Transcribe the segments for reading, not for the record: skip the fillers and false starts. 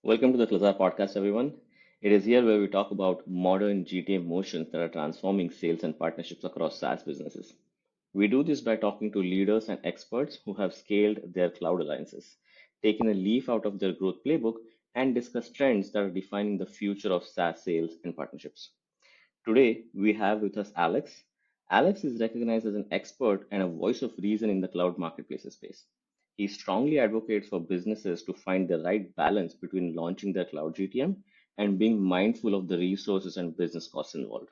Welcome to the Cloud podcast, everyone. It is here where we talk about modern GTM motions that are transforming sales and partnerships across SaaS businesses. We do this by talking to leaders and experts who have scaled their cloud alliances, taken a leaf out of their growth playbook, and discuss trends that are defining the future of SaaS sales and partnerships. Today, we have with us Alex. Alex is recognized as an expert and a voice of reason in the cloud marketplaces space. He strongly advocates for businesses to find the right balance between launching their cloud GTM and being mindful of the resources and business costs involved.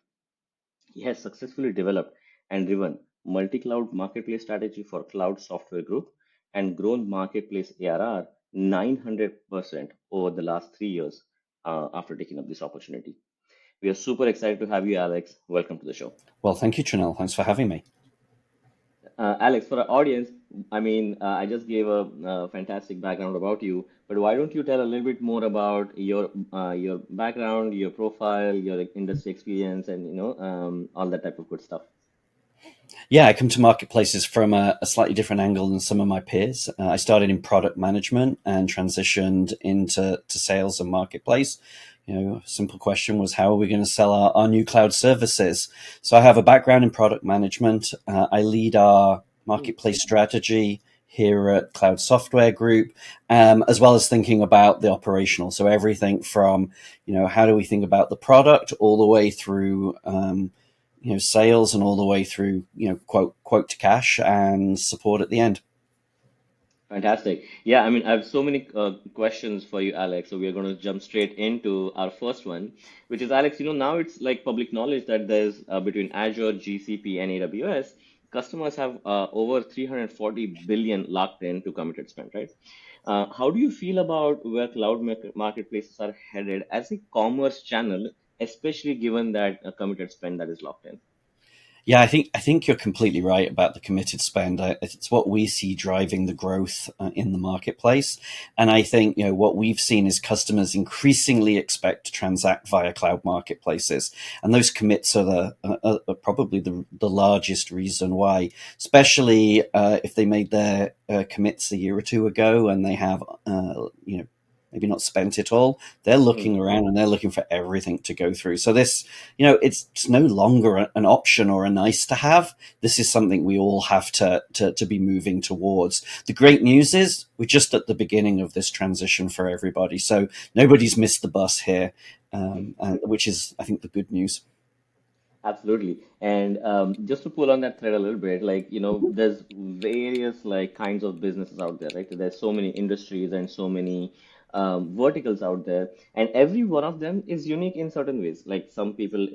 He has successfully developed and driven multi-cloud marketplace strategy for Cloud Software Group and grown marketplace ARR 900% over the last 3 years after taking up this opportunity. We are super excited to have you, Alex. Welcome to the show. Well, thank you, Chanel. Thanks for having me. Alex, for our audience, I just gave a fantastic background about you, but why don't you tell a little bit more about your background, your profile, your industry experience, and all that type of good stuff. Yeah, I come to marketplaces from a slightly different angle than some of my peers. I started in product management and transitioned into sales and marketplace. Simple question was, how are we going to sell our new cloud services? So I have a background in product management. I lead our marketplace strategy here at Cloud Software Group, as well as thinking about the operational. So everything from, how do we think about the product all the way through, sales and all the way through, quote to cash and support at the end. Fantastic. Yeah, I have so many questions for you, Alex. So we are going to jump straight into our first one, which is Alex. Now it's like public knowledge that there's between Azure, GCP, and AWS, customers have over 340 billion locked in to committed spend, right? How do you feel about where cloud marketplaces are headed as a commerce channel, especially given that committed spend that is locked in? Yeah, I think you're completely right about the committed spend. It's what we see driving the growth in the marketplace, and I think what we've seen is customers increasingly expect to transact via cloud marketplaces, and those commits are probably the largest reason why, especially if they made their commits a year or two ago and they have maybe not spent it all. They're looking around and they're looking for everything to go through. So this, it's no longer an option or a nice to have. This is something we all have to be moving towards. The great news is we're just at the beginning of this transition for everybody. So nobody's missed the bus here, which is, I think, the good news. Absolutely. And just to pull on that thread a little bit, there's various kinds of businesses out there, right? There's so many industries and so many verticals out there, and every one of them is unique in certain ways. Like some people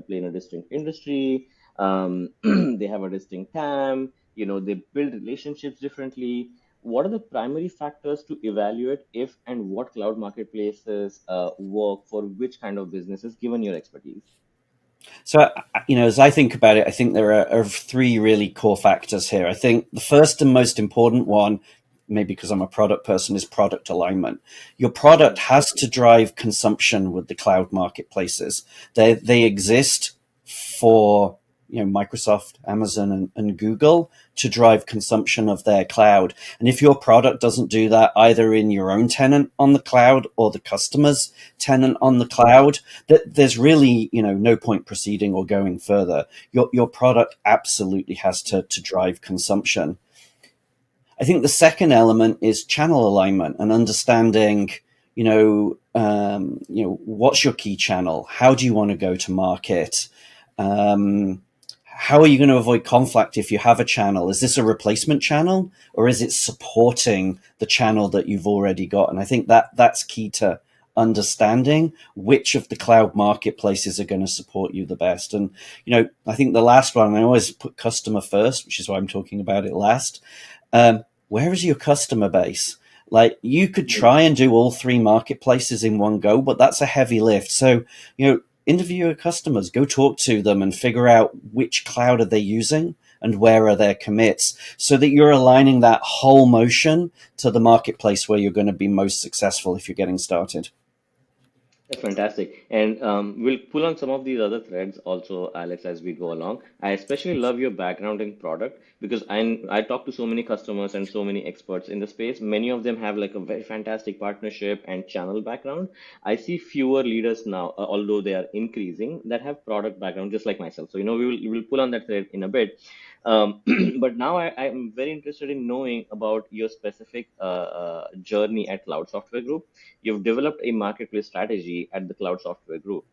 play in a distinct industry, they have a distinct TAM, they build relationships differently. What are the primary factors to evaluate if and what cloud marketplaces work for which kind of businesses, given your expertise? So, as I think about it, I think there are three really core factors here. I think the first and most important one, maybe because I'm a product person, is product alignment. Your product has to drive consumption with the cloud marketplaces. They exist for Microsoft, Amazon, and Google to drive consumption of their cloud. And if your product doesn't do that, either in your own tenant on the cloud or the customer's tenant on the cloud, there's really no point proceeding or going further. Your product absolutely has to drive consumption. I think the second element is channel alignment and understanding, what's your key channel? How do you want to go to market? How are you going to avoid conflict if you have a channel? Is this a replacement channel or is it supporting the channel that you've already got? And I think that's key to understanding which of the cloud marketplaces are going to support you the best. And, I think the last one, I always put customer first, which is why I'm talking about it last. Where is your customer base? Like, you could try and do all three marketplaces in one go, but that's a heavy lift. So, interview your customers, go talk to them and figure out which cloud are they using and where are their commits, so that you're aligning that whole motion to the marketplace where you're going to be most successful if you're getting started. That's fantastic. And we'll pull on some of these other threads also, Alex, as we go along. I especially love your background in product because I talk to so many customers and so many experts in the space. Many of them have like a very fantastic partnership and channel background. I see fewer leaders now, although they are increasing, that have product background, just like myself. So, we will pull on that thread in a bit. Um, but now I'm very interested in knowing about your specific journey at Cloud Software Group. You've developed a marketplace strategy at the Cloud Software Group.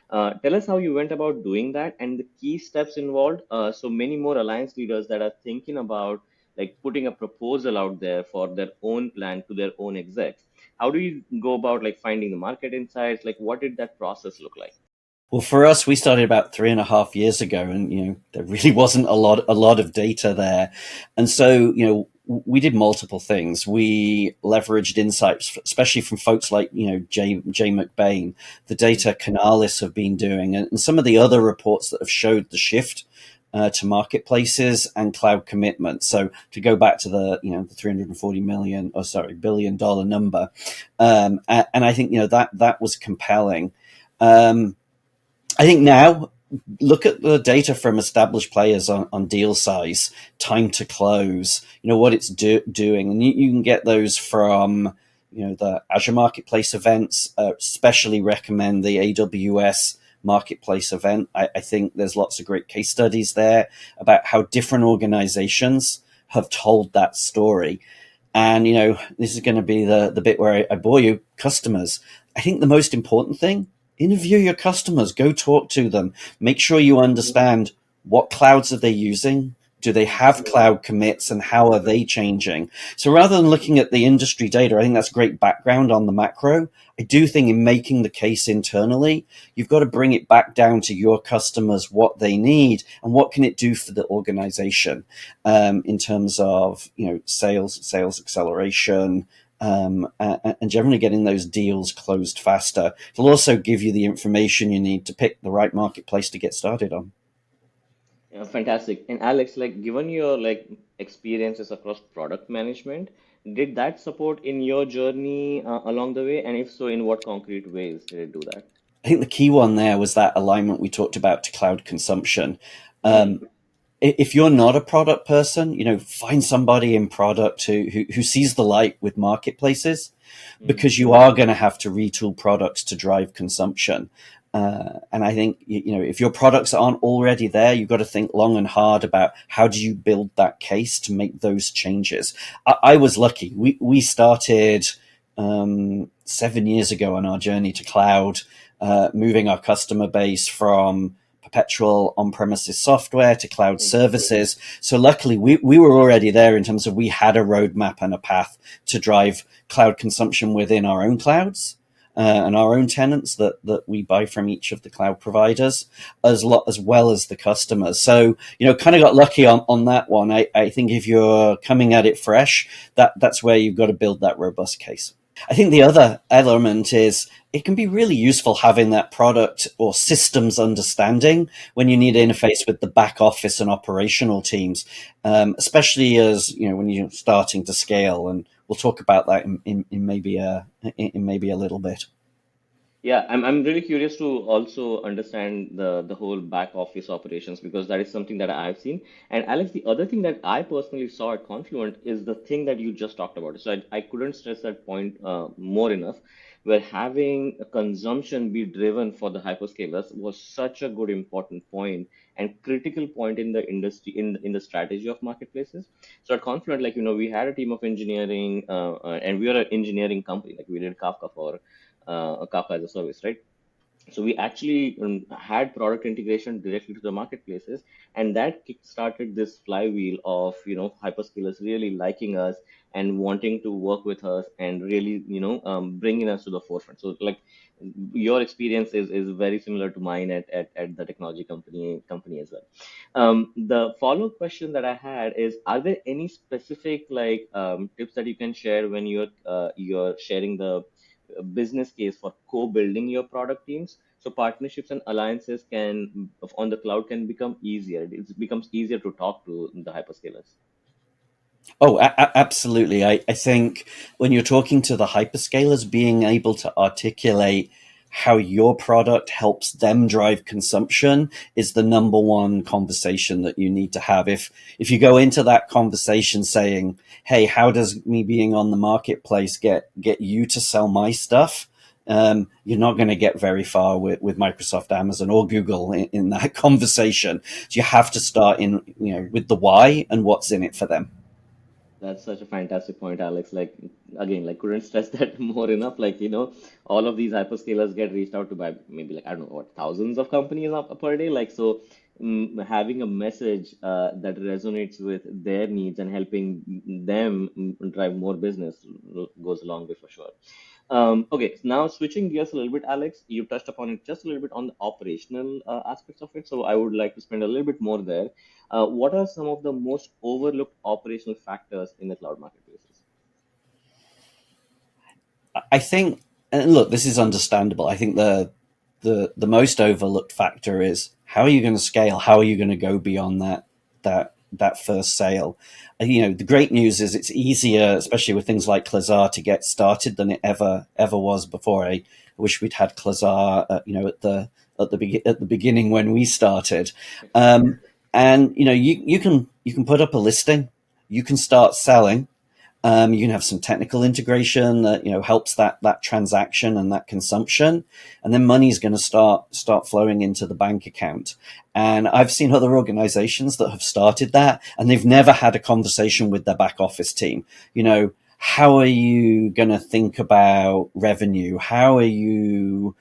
Tell us how you went about doing that and the key steps involved. So many more alliance leaders that are thinking about like putting a proposal out there for their own plan to their own execs. How do you go about like finding the market insights? Like, what did that process look like? Well, for us, we started about 3.5 years ago, and there really wasn't a lot of data there, and so we did multiple things. We leveraged insights, especially from folks like Jay McBain, the Mhm. data Canalis have been doing, and some of the other reports that have showed the shift to marketplaces and cloud commitments. So to go back to the 340 million, or sorry, $1 billion number, and I think that was compelling. Um, I think now look at the data from established players on deal size, time to close, what it's doing. And you can get those from, the Azure Marketplace events, especially recommend the AWS Marketplace event. I think there's lots of great case studies there about how different organizations have told that story. And, this is going to be the bit where I bore you, customers. I think the most important thing, interview your customers, go talk to them, make sure you Mhm. understand what clouds are they using, do they have cloud commits, and how are they changing. So rather than looking at the industry data, I think that's great background on the macro. I do think in making the case internally, you've got to bring it back down to your customers, what they need and what can it do for the organization, in terms of sales acceleration, and generally getting those deals closed faster. It'll also give you the information you need to pick the right marketplace to get started on. Yeah, fantastic. And Alex, like given your like experiences across product management, did that support in your journey along the way? And if so, in what concrete ways did it do that? I think the key one there was that alignment we talked about to cloud consumption. Mm, Um, if you're not a product person, find somebody in product who sees the light with marketplaces, mm, because you are going to have to retool products to drive consumption. And I think if your products aren't already there, you've got to think long and hard about how do you build that case to make those changes. I was lucky. We started 7 years ago on our journey to cloud, moving our customer base from perpetual on-premises software to cloud mm. services. So luckily we were already there in terms of we had a roadmap and a path to drive cloud consumption within our own clouds, and our own tenants that we buy from each of the cloud providers, as well as the customers. So kind of got lucky on that one. I think if you're coming at it fresh, that's where you've got to build that robust case. I think the other element is it can be really useful having that product or systems understanding when you need to interface with the back office and operational teams, especially as when you're starting to scale. And we'll talk about that in maybe a little bit. Yeah, I'm really curious to also understand the whole back office operations because that is something that I've seen. And Alex, the other thing that I personally saw at Confluent is the thing that you just talked about. So I couldn't stress that point more enough, where having a consumption be driven for the hyperscalers was such a good important point and critical point in the industry in the strategy of marketplaces. So at Confluent, like we had a team of engineering, and we are an engineering company. Like we did Kafka for Kafka as a service, right? So we actually had product integration directly to the marketplaces, and that kick-started this flywheel of hyperscalers really liking us and wanting to work with us and really bringing us to the forefront. So like your experience is very similar to mine at the technology company as well. The follow-up question that I had is, are there any specific like tips that you can share when you're sharing the business case for co-building your product teams? So partnerships and alliances can on the cloud can become easier. It becomes easier to talk to the hyperscalers. Oh, absolutely. I think when you're talking to the hyperscalers, being able to articulate how your product helps them drive consumption is the number one conversation that you need to have. If you go into that conversation saying, hey, how does me being on the marketplace get you to sell my stuff? You're not going to get very far with Microsoft, Amazon, or Google in that conversation. So you have to start in, with the why and what's in it for them. That's such a fantastic point, Alex. Like again, like couldn't stress that more enough. Like, all of these hyperscalers get reached out to by maybe like I don't know what thousands of companies up per day. Like so, having a message that resonates with their needs and helping them drive more business goes a long way for sure. Okay, now switching gears a little bit, Alex, you touched upon it just a little bit on the operational aspects of it. So I would like to spend a little bit more there. What are some of the most overlooked operational factors in the cloud marketplaces? I think, and look, this is understandable. I think the most overlooked factor is how are you going to scale? How are you going to go beyond that first sale? The great news is it's easier, especially with things like Klazar, to get started than it ever was before. I wish we'd had Klazar, at the beginning when we started. And you can put up a listing, you can start selling, you can have some technical integration that helps that transaction and that consumption, and then money is going to start flowing into the bank account. And I've seen other organizations that have started that, and they've never had a conversation with their back office team. How are you going to think about revenue? How are you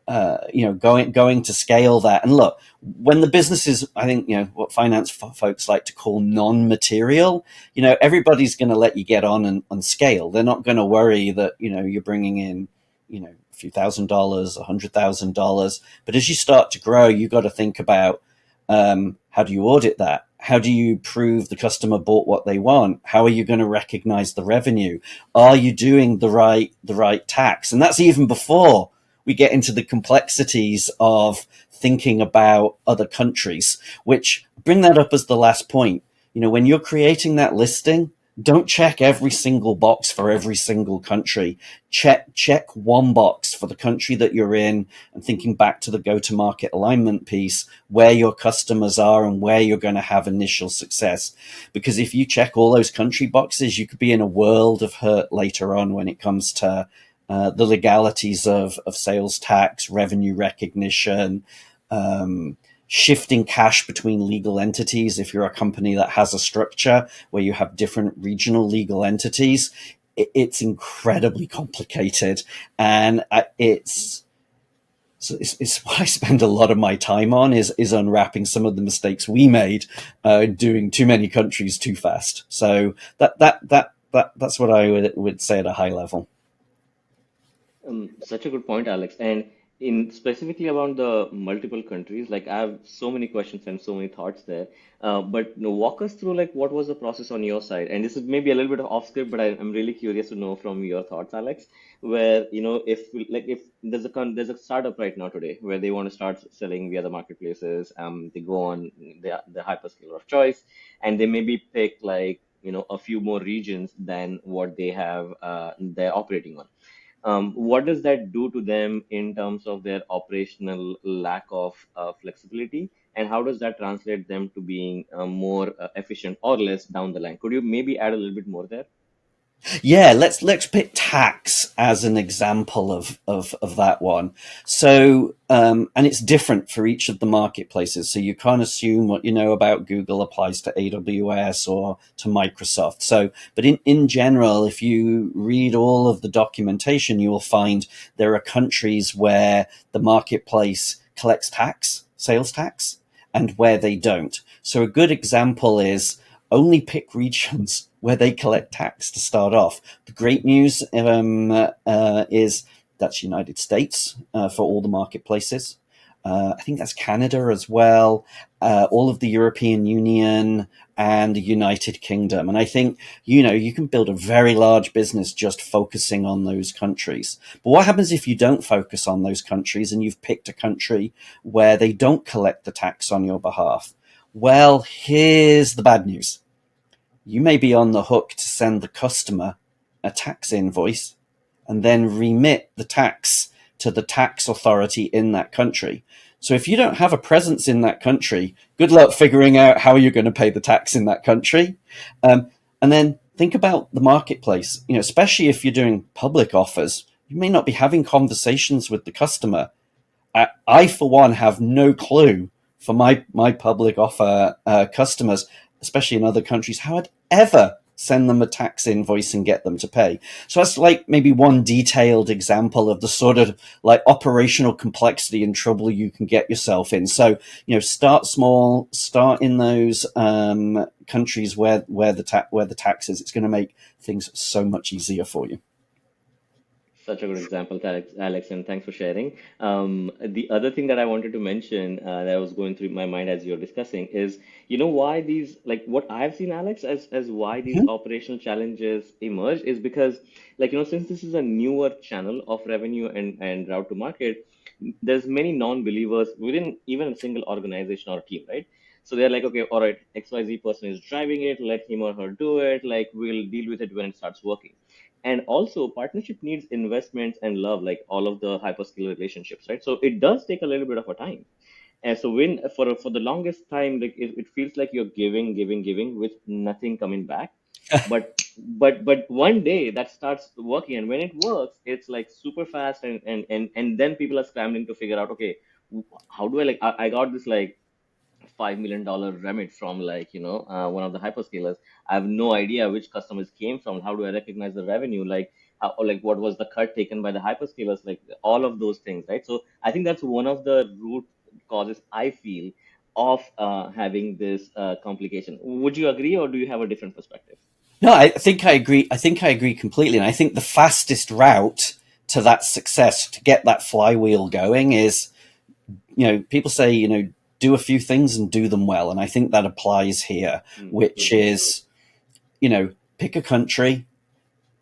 going to scale that? And look, when the business is, I think, what finance folks like to call non-material, everybody's going to let you get on and scale. They're not going to worry that, you're bringing in, a few $1,000s, $100,000. But as you start to grow, you've got to think about, how do you audit that? How do you prove the customer bought what they want? How are you going to recognize the revenue? Are you doing the right tax? And that's even before we get into the complexities of thinking about other countries, which bring that up as the last point. When you're creating that listing, don't check every single box for every single country. Check one box for the country that you're in, and thinking back to the go-to-market alignment piece, where your customers are and where you're going to have initial success. Because if you check all those country boxes, you could be in a world of hurt later on when it comes to the legalities of sales tax, revenue recognition, shifting cash between legal entities. If you're a company that has a structure where you have different regional legal entities, it's incredibly complicated. And it's what I spend a lot of my time on is unwrapping some of the mistakes we made doing too many countries too fast. So that's what I would say at a high level. Such a good point, Alex. And in specifically around the multiple countries, like I have so many questions and so many thoughts there. But walk us through like what was the process on your side? And this is maybe a little bit off script, but I'm really curious to know from your thoughts, Alex. Where if there's a startup right now today where they want to start selling via the marketplaces, they go on the hyperscaler of choice, and they maybe pick like a few more regions than what they have they're operating on. What does that do to them in terms of their operational lack of flexibility, and how does that translate them to being more efficient or less down the line? Could you maybe add a little bit more there? Yeah, let's pick tax as an example of that one. So, and it's different for each of the marketplaces. So you can't assume what you know about Google applies to AWS or to Microsoft. So, but in general, if you read all of the documentation, you will find there are countries where the marketplace collects tax, sales tax, and where they don't. So a good example is only pick regions where they collect tax to start off. The great news is that's United States for all the marketplaces. I think that's Canada as well, all of the European Union and the United Kingdom. And I think, you can build a very large business just focusing on those countries. But what happens if you don't focus on those countries and you've picked a country where they don't collect the tax on your behalf? Well, here's the bad news. You may be on the hook to send the customer a tax invoice and then remit the tax to the tax authority in that country. So if you don't have a presence in that country, good luck figuring out how you're going to pay the tax in that country. And then think about the marketplace, especially if you're doing public offers, you may not be having conversations with the customer. I for one, have no clue for my public offer customers, especially in other countries, how I'd ever send them a tax invoice and get them to pay. So that's like maybe one detailed example of the sort of like operational complexity and trouble you can get yourself in. So, start small, start in those countries where the tax is. It's going to make things so much easier for you. Such a good example, Alex, and thanks for sharing. The other thing that I wanted to mention that was going through my mind as you're discussing is, why these, like what I've seen, Alex, as why these Mhm. operational challenges emerge is because, like, since this is a newer channel of revenue and route to market, there's many non-believers within even a single organization or team, right? So they're like, okay, all right, XYZ person is driving it, let him or her do it, like we'll deal with it when it starts working. And also partnership needs investments and love, like all of the hyperscaler relationships, right? So it does take a little bit of a time. And so when for the longest time, like it feels like you're giving with nothing coming back. But one day that starts working, and when it works, it's like super fast, and then people are scrambling to figure out, okay, how do I, like I got this like $5 million remit from, like, one of the hyperscalers. I have no idea which customers came from. How do I recognize the revenue? Like how, or like what was the cut taken by the hyperscalers? Like all of those things, right? So I think that's one of the root causes I feel of having this complication. Would you agree, or do you have a different perspective? No, I think I agree. I think I agree completely. And I think the fastest route to that success, to get that flywheel going, is, people say, do a few things and do them well. And I think that applies here, which is, pick a country,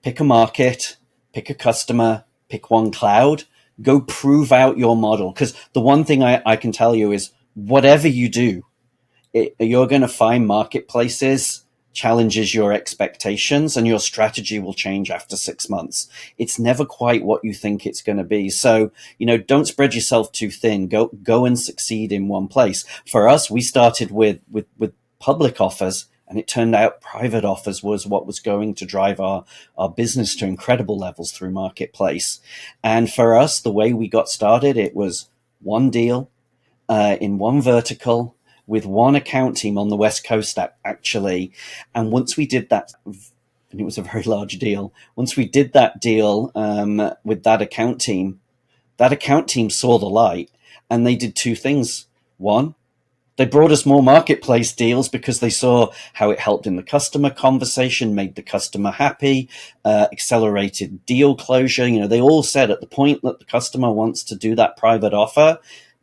pick a market, pick a customer, pick one cloud, go prove out your model. Because the one thing I can tell you is, whatever you do, you're going to find marketplaces challenges your expectations, and your strategy will change after 6 months. It's never quite what you think it's going to be. So, don't spread yourself too thin. Go and succeed in one place. For us, we started with public offers, and it turned out private offers was what was going to drive our business to incredible levels through marketplace. And for us, the way we got started, it was one deal in one vertical with one account team on the West Coast, actually. And once we did that, and it was a very large deal, once we did that deal with that account team saw the light, and they did two things. One, they brought us more marketplace deals because they saw how it helped in the customer conversation, made the customer happy, accelerated deal closure. They all said at the point that the customer wants to do that private offer,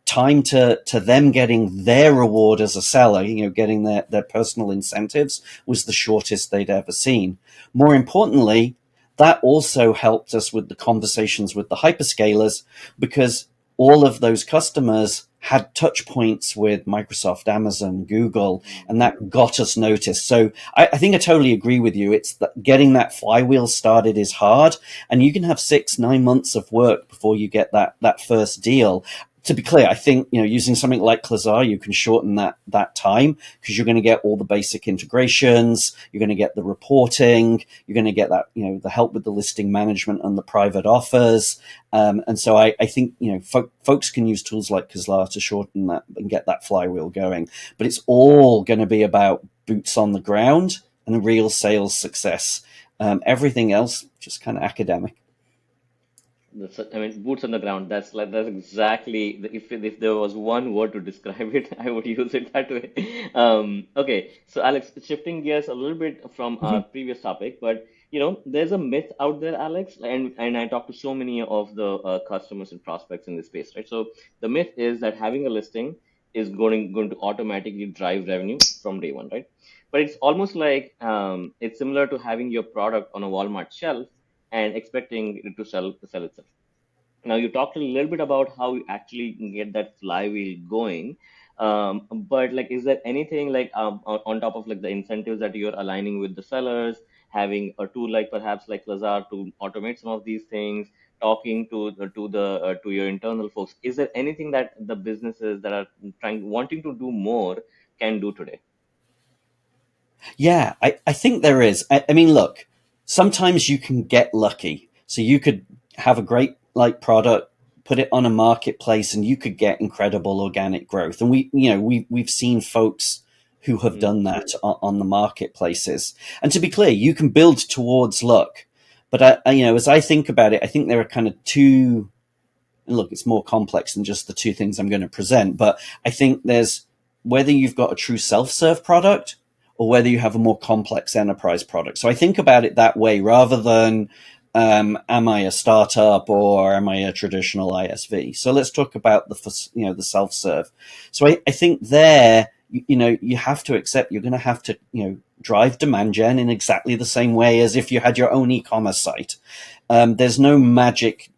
time to them getting their reward as a seller, getting their personal incentives, was the shortest they'd ever seen. More importantly, that also helped us with the conversations with the hyperscalers, because all of those customers had touch points with Microsoft, Amazon, Google, and that got us noticed. So I think I totally agree with you. It's that getting that flywheel started is hard, and you can have 6-9 months of work before you get that first deal. To be clear, I think, using something like Klazar, you can shorten that time, because you're going to get all the basic integrations, you're going to get the reporting, you're going to get that, the help with the listing management and the private offers. And so I think, folks can use tools like Klazar to shorten that and get that flywheel going. But it's all going to be about boots on the ground and real sales success. Everything else, just kind of academic. I mean, boots on the ground. That's exactly if there was one word to describe it, I would use it that way. Okay, so Alex, shifting gears a little bit from our Mhm. previous topic, but there's a myth out there, Alex, and I talk to so many of the customers and prospects in this space, right? So the myth is that having a listing is going to automatically drive revenue from day one, right? But it's almost like it's similar to having your product on a Walmart shelf and expecting it to sell itself. Now, you talked a little bit about how you actually can get that flywheel going. But like, is there anything like on top of like the incentives that you're aligning with the sellers, having a tool like perhaps like Lazar to automate some of these things? talking to your internal folks, is there anything that the businesses that are trying wanting to do more can do today? Yeah, I think there is. I mean, look, sometimes you can get lucky. So you could have a great like product, put it on a marketplace, and you could get incredible organic growth. And we've seen folks who have Mm, done that on the marketplaces. And to be clear, you can build towards luck. But as I think about it, I think there are kind of two. And look, it's more complex than just the two things I'm going to present. But I think there's whether you've got a true self-serve product or whether you have a more complex enterprise product. So I think about it that way rather than am I a startup or am I a traditional ISV? So let's talk about the self-serve. So I think there you have to accept you're going to have to drive demand gen in exactly the same way as if you had your own e-commerce site. There's no magic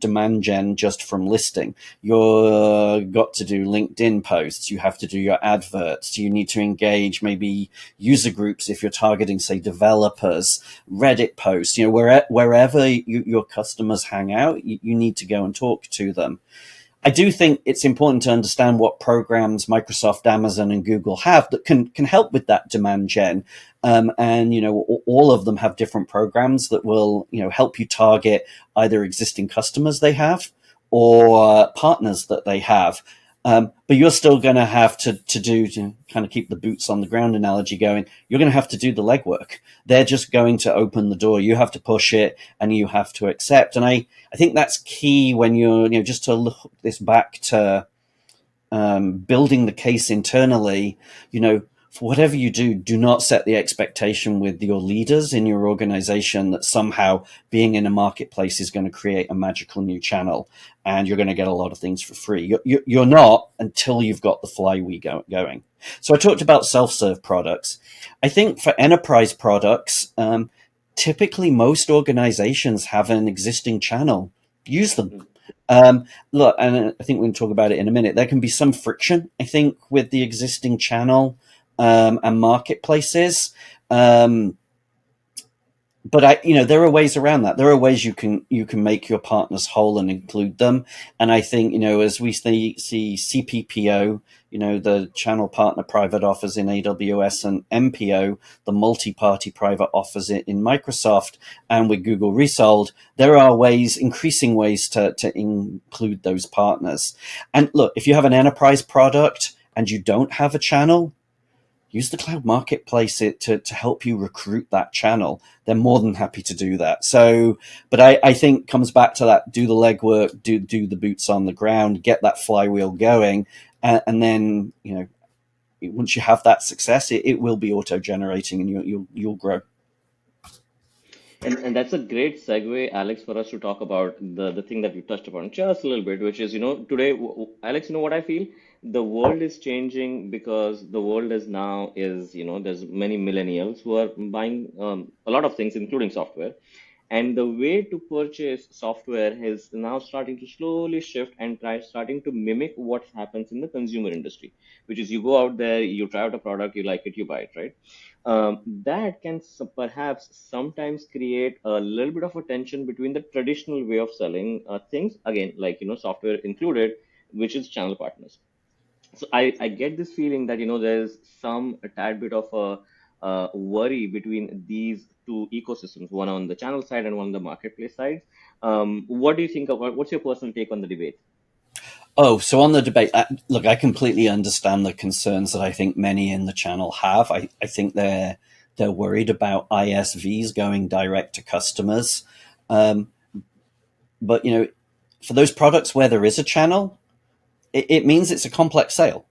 demand gen just from listing. You've got to do LinkedIn posts. You have to do your adverts. You need to engage maybe user groups if you're targeting, say, developers. Reddit posts. Wherever your customers hang out, you need to go and talk to them. I do think it's important to understand what programs Microsoft, Amazon, and Google have that can help with that demand gen. And all of them have different programs that will help you target either existing customers they have or partners that they have. But you're still going to have to do to kind of keep the boots on the ground analogy going. You're going to have to do the legwork. They're just going to open the door. You have to push it and you have to accept. And I think that's key when you're just to look this back to building the case internally. For whatever you do, do not set the expectation with your leaders in your organization that somehow being in a marketplace is going to create a magical new channel and you're going to get a lot of things for free. You're not until you've got the flywheel going. So I talked about self-serve products. I think for enterprise products, typically most organizations have an existing channel. Use them. mm. Look, and I think we can talk about it in a minute. There can be some friction, I think, with the existing channel and marketplaces. But there are ways around that. There are ways you can make your partners whole and include them. And I think as we see CPPO, the channel partner private offers in AWS, and MPO, the multi-party private offers in Microsoft, and with Google Resold, there are increasing ways to include those partners. And look, if you have an enterprise product and you don't have a channel, use the cloud marketplace to help you recruit that channel. They're more than happy to do that. So, but I think comes back to that: do the legwork, do the boots on the ground, get that flywheel going, and then once you have that success, it will be auto generating, and you'll grow. And that's a great segue, Alex, for us to talk about the thing that you touched upon just a little bit, which is, today, Alex, what I feel? The world is changing because the world is now is, there's many millennials who are buying a lot of things, including software. And the way to purchase software is now starting to slowly shift and try starting to mimic what happens in the consumer industry, which is you go out there, you try out a product, you like it, you buy it, right? That can perhaps sometimes create a little bit of a tension between the traditional way of selling things, again, like software included, which is channel partners. So I get this feeling that there's a tad bit of a worry between these two ecosystems, one on the channel side and one on the marketplace side. What do you think about? What's your personal take on the debate? Oh, so on the debate, look, I completely understand the concerns that I think many in the channel have. I think they're worried about ISVs going direct to customers. Um, but for those products where there is a channel, it means it's a complex sale.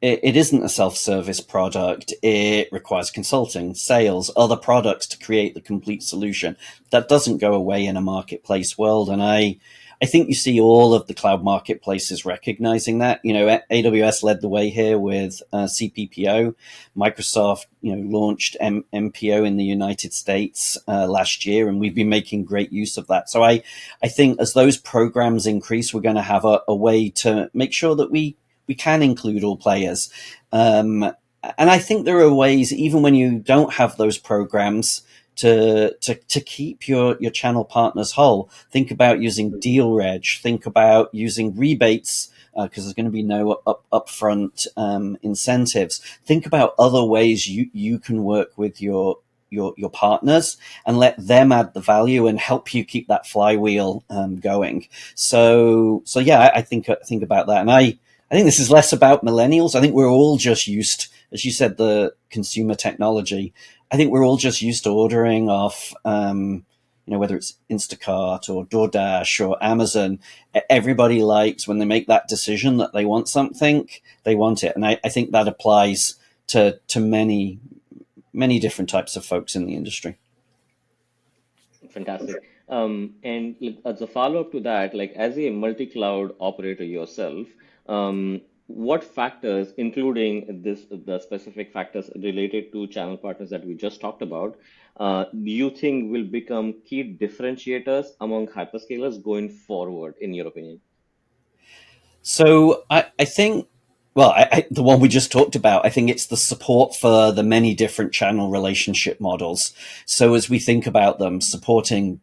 It isn't a self-service product. It requires consulting, sales, other products to create the complete solution. That doesn't go away in a marketplace world. And I think you see all of the cloud marketplaces recognizing that. AWS led the way here with CPPO. Microsoft, launched MPO in the United States last year, and we've been making great use of that. So I think as those programs increase, we're going to have a way to make sure that we can include all players. And I think there are ways, even when you don't have those programs, to keep your channel partners whole. Think about using deal reg. Think about using rebates because there's going to be no upfront incentives. Think about other ways you can work with your partners and let them add the value and help you keep that flywheel going. So yeah, I think about that, and I think this is less about millennials. I think we're all just used, as you said, the consumer technology. I think we're all just used to ordering off, whether it's Instacart or DoorDash or Amazon. Everybody likes when they make that decision that they want something, they want it, and I think that applies to many different types of folks in the industry. Fantastic. And like, as a follow-up to that, like as a multi-cloud operator yourself, what factors, including the specific factors related to channel partners that we just talked about, do you think will become key differentiators among hyperscalers going forward, in your opinion? So I think, well, the one we just talked about, I think it's the support for the many different channel relationship models. So as we think about them, supporting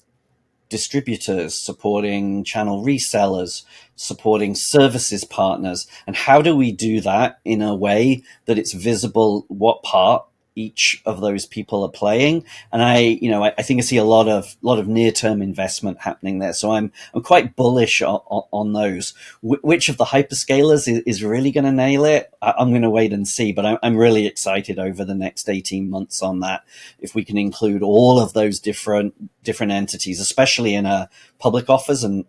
distributors, supporting channel resellers, supporting services partners. And how do we do that in a way that it's visible what part each of those people are playing? And I think I see a lot of near term investment happening there. So I'm quite bullish on those. Which of the hyperscalers is really going to nail it? I'm going to wait and see, but I'm really excited over the next 18 months on that. If we can include all of those different entities, especially in public offers and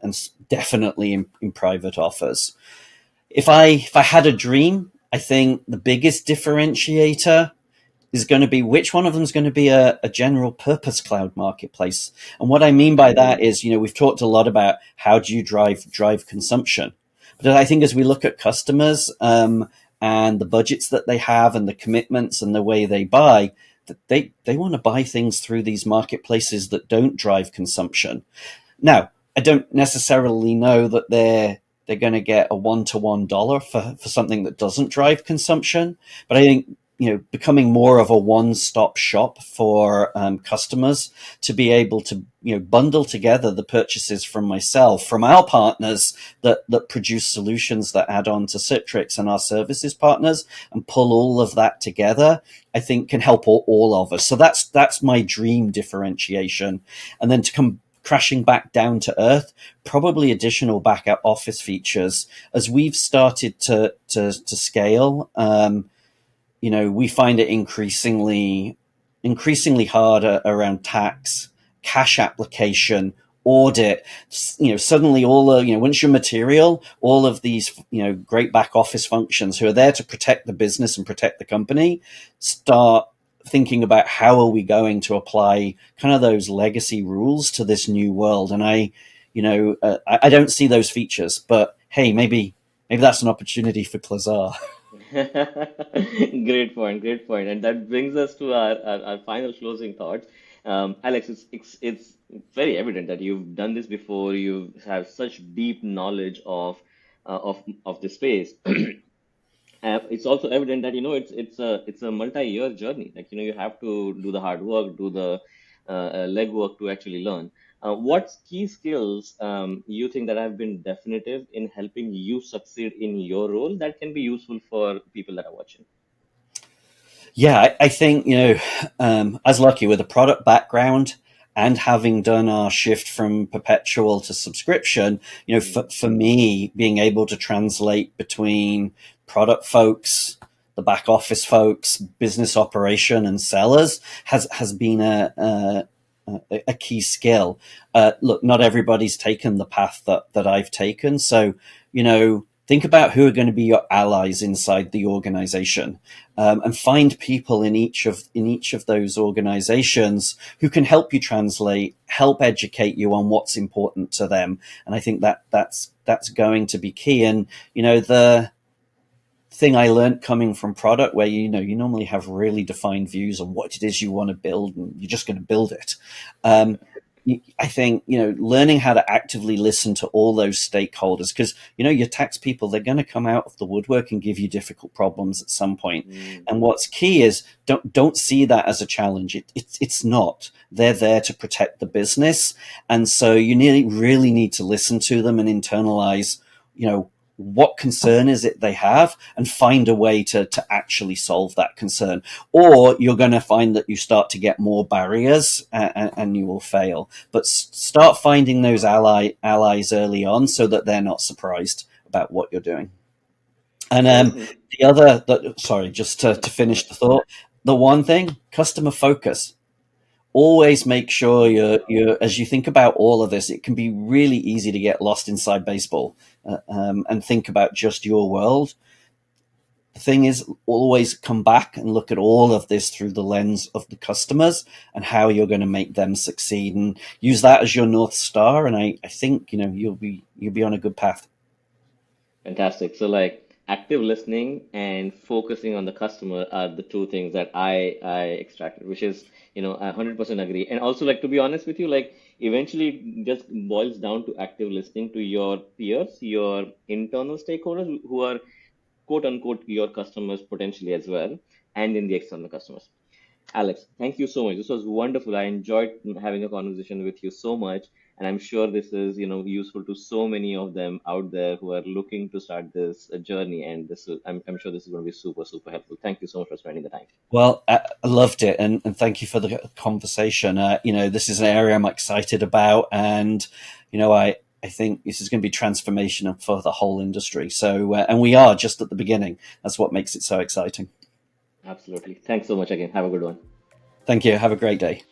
definitely in private offers. If I had a dream, I think the biggest differentiator is going to be which one of them is going to be a general purpose cloud marketplace. And what I mean by that is, we've talked a lot about how do you drive consumption, but I think as we look at customers and the budgets that they have and the commitments and the way they buy, that they want to buy things through these marketplaces that don't drive consumption. Now, I don't necessarily know that they're going to get a one-to-one dollar for something that doesn't drive consumption, but I think becoming more of a one-stop shop for customers to be able to bundle together the purchases from myself, from our partners that produce solutions that add on to Citrix and our services partners, and pull all of that together, I think can help all of us. So that's my dream differentiation. And then to come crashing back down to earth, probably additional back office features as we've started to scale. We find it increasingly harder around tax, cash application, audit. Suddenly once you're material, all of these great back office functions who are there to protect the business and protect the company start thinking about how are we going to apply kind of those legacy rules to this new world. And I don't see those features, but hey, maybe that's an opportunity for Klazar. Great point, great point. And that brings us to our final closing thoughts. Alex, it's very evident that you've done this before. You have such deep knowledge of the space. It's also evident that it's a multi-year journey. Like you have to do the hard work, do the legwork to actually learn. What key skills you think that have been definitive in helping you succeed in your role that can be useful for people that are watching? Yeah, I think, I was lucky with a product background and having done our shift from perpetual to subscription, for me, being able to translate between product folks, the back office folks, business operation and sellers has been a key skill. Look, not everybody's taken the path that I've taken. So, think about who are going to be your allies inside the organization, and find people in each of those organizations who can help you translate, help educate you on what's important to them. And I think that's going to be key. And the thing I learned coming from product, where you normally have really defined views on what it is you want to build, and you're just going to build it. I think, learning how to actively listen to all those stakeholders, because, your tax people, they're going to come out of the woodwork and give you difficult problems at some point. Mm, And what's key is don't see that as a challenge. It's not. They're there to protect the business. And so you really need to listen to them and internalize, what concern is it they have, and find a way to actually solve that concern. Or you're going to find that you start to get more barriers, and you will fail. But start finding those allies early on, so that they're not surprised about what you're doing. And so sorry, just to go finish ahead. the thought, the one thing, customer focus. Always make sure as you think about all of this, it can be really easy to get lost inside baseball, and think about just your world. The thing is, always come back and look at all of this through the lens of the customers and how you're going to make them succeed, and use that as your North Star. And I think, you'll be on a good path. Fantastic. So like active listening and focusing on the customer are the two things that I extracted, which is, I 100% agree. And also like to be honest with you, like eventually it just boils down to active listening to your peers, your internal stakeholders who are quote unquote your customers potentially as well, and in the external customers. Alex, thank you so much. This was wonderful. I enjoyed having a conversation with you so much, and I'm sure this is, useful to so many of them out there who are looking to start this journey. And I'm sure this is going to be super, super helpful. Thank you so much for spending the time. Well, I loved it, and thank you for the conversation. This is an area I'm excited about, and I think this is going to be transformational for the whole industry. So, and we are just at the beginning. That's what makes it so exciting. Absolutely. Thanks so much again. Have a good one. Thank you. Have a great day.